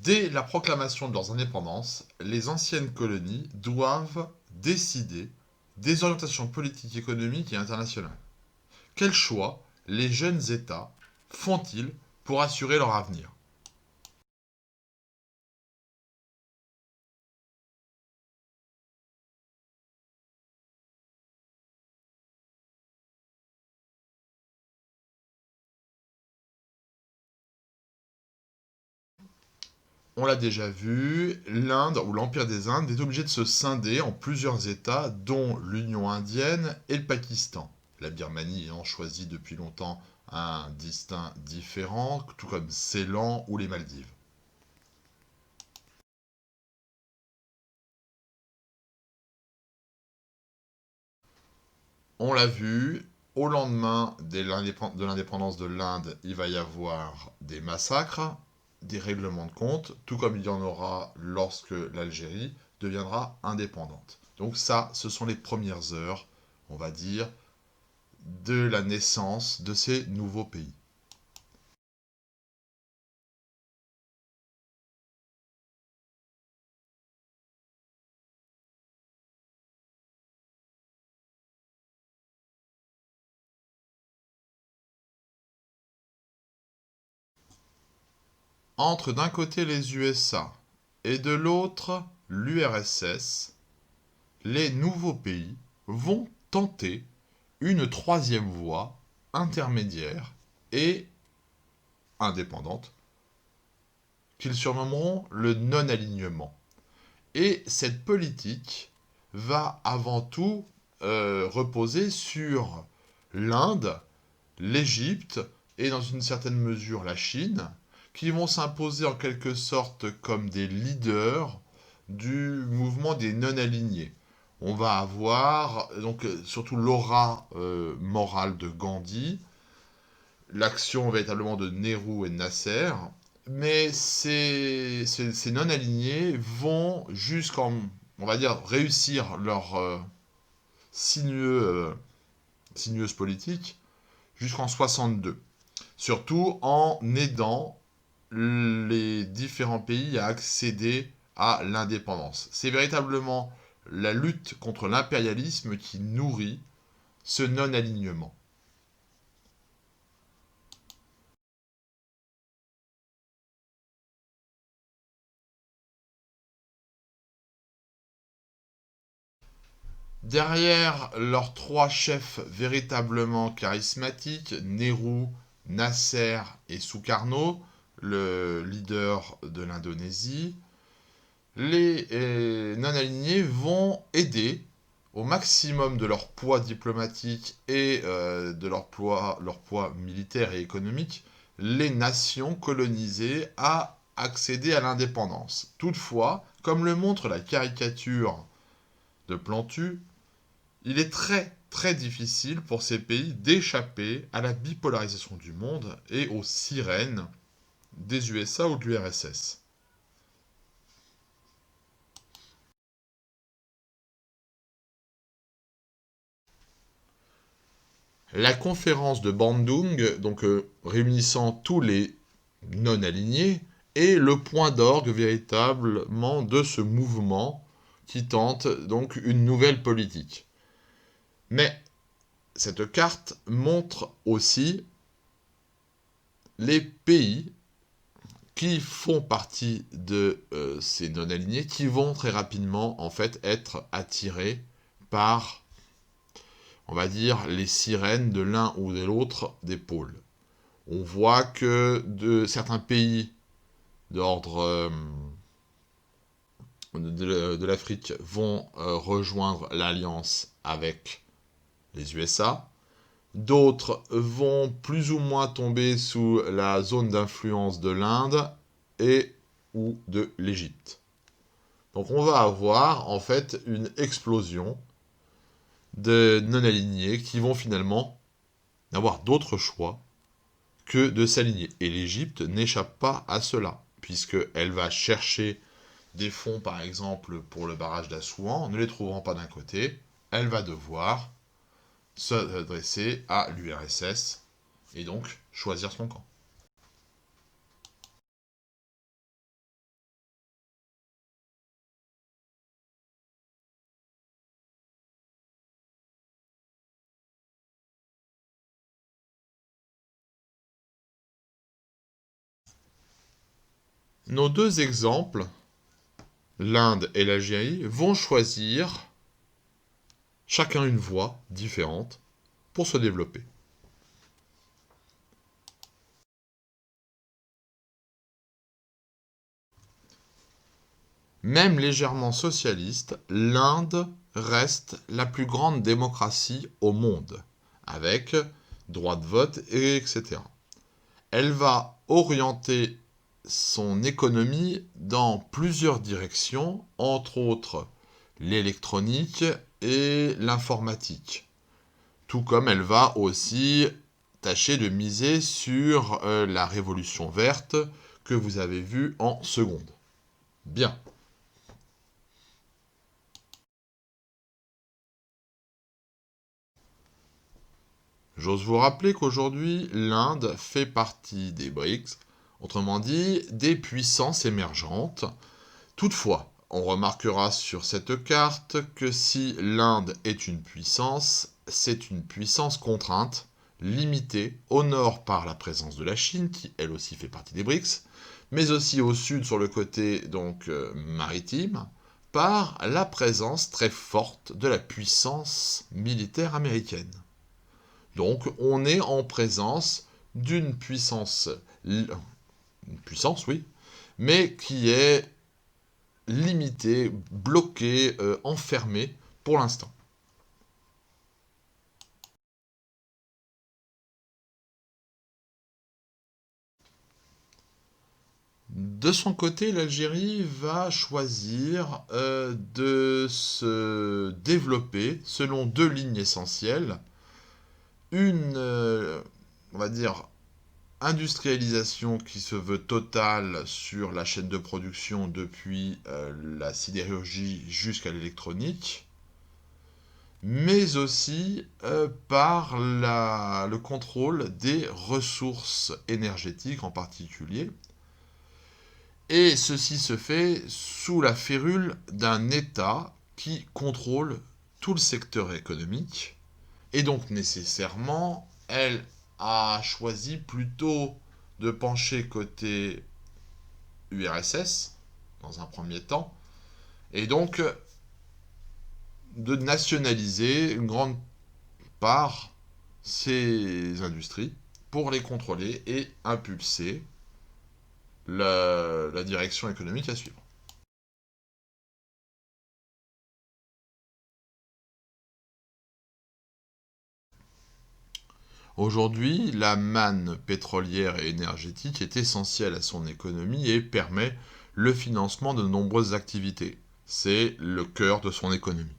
Dès la proclamation de leurs indépendances, les anciennes colonies doivent décider des orientations politiques, économiques et internationales. Quels choix les jeunes États font-ils pour assurer leur avenir? On l'a déjà vu, l'Inde ou l'Empire des Indes est obligé de se scinder en plusieurs États, dont l'Union indienne et le Pakistan. La Birmanie ayant choisi depuis longtemps un destin différent, tout comme Ceylan ou les Maldives. On l'a vu, au lendemain de l'indépendance de l'Inde, il va y avoir des massacres, des règlements de compte, tout comme il y en aura lorsque l'Algérie deviendra indépendante. Donc ça, ce sont les premières heures, on va dire, de la naissance de ces nouveaux pays. Entre d'un côté les USA et de l'autre l'URSS, les nouveaux pays vont tenter une troisième voie intermédiaire et indépendante qu'ils surnommeront le non-alignement. Et cette politique va avant tout reposer sur l'Inde, l'Égypte et dans une certaine mesure la Chine, qui vont s'imposer en quelque sorte comme des leaders du mouvement des non-alignés. On va avoir donc surtout l'aura morale de Gandhi, l'action véritablement de Nehru et de Nasser, mais ces non-alignés vont jusqu'en, on va dire, réussir leur sinueux, sinueuse politique jusqu'en 62. Surtout en aidant les différents pays à accéder à l'indépendance. C'est véritablement la lutte contre l'impérialisme qui nourrit ce non-alignement. Derrière leurs trois chefs véritablement charismatiques, Nehru, Nasser et Sukarno, le leader de l'Indonésie, les non-alignés vont aider au maximum de leur poids diplomatique et de leur poids militaire et économique les nations colonisées à accéder à l'indépendance. Toutefois, comme le montre la caricature de Plantu, il est très très difficile pour ces pays d'échapper à la bipolarisation du monde et aux sirènes des USA ou de l'URSS. La conférence de Bandung, donc réunissant tous les non-alignés, est le point d'orgue véritablement de ce mouvement qui tente donc une nouvelle politique. Mais cette carte montre aussi les pays qui font partie de ces non-alignés qui vont très rapidement en fait être attirés par, on va dire, les sirènes de l'un ou de l'autre des pôles. On voit que de certains pays d'ordre de l'Afrique vont rejoindre l'alliance avec les USA. D'autres vont plus ou moins tomber sous la zone d'influence de l'Inde et ou de l'Égypte. Donc on va avoir en fait une explosion de non-alignés qui vont finalement n'avoir d'autre choix que de s'aligner. Et l'Égypte n'échappe pas à cela, puisqu'elle va chercher des fonds, par exemple, pour le barrage d'Assouan, ne les trouvant pas d'un côté, elle va devoir s'adresser à l'URSS et donc choisir son camp. Nos deux exemples, l'Inde et l'Algérie, vont choisir chacun une voie différente pour se développer. Même légèrement socialiste, l'Inde reste la plus grande démocratie au monde, avec droit de vote, etc. Elle va orienter son économie dans plusieurs directions, entre autres l'électronique et l'informatique. Tout comme elle va aussi tâcher de miser sur la révolution verte que vous avez vue en seconde. Bien. J'ose vous rappeler qu'aujourd'hui, l'Inde fait partie des BRICS, autrement dit, des puissances émergentes. Toutefois, on remarquera sur cette carte que si l'Inde est une puissance, c'est une puissance contrainte, limitée au nord par la présence de la Chine, qui elle aussi fait partie des BRICS, mais aussi au sud sur le côté donc maritime, par la présence très forte de la puissance militaire américaine. Donc on est en présence d'une puissance, oui, mais qui est limitée, bloquée, enfermée pour l'instant. De son côté, l'Algérie va choisir de se développer selon deux lignes essentielles. Une, on va dire, industrialisation qui se veut totale sur la chaîne de production depuis la sidérurgie jusqu'à l'électronique, mais aussi par le contrôle des ressources énergétiques en particulier. Et ceci se fait sous la férule d'un État qui contrôle tout le secteur économique, et donc nécessairement, elle a choisi plutôt de pencher côté URSS, dans un premier temps, et donc de nationaliser une grande part ces industries pour les contrôler et impulser la direction économique à suivre. Aujourd'hui, la manne pétrolière et énergétique est essentielle à son économie et permet le financement de nombreuses activités. C'est le cœur de son économie.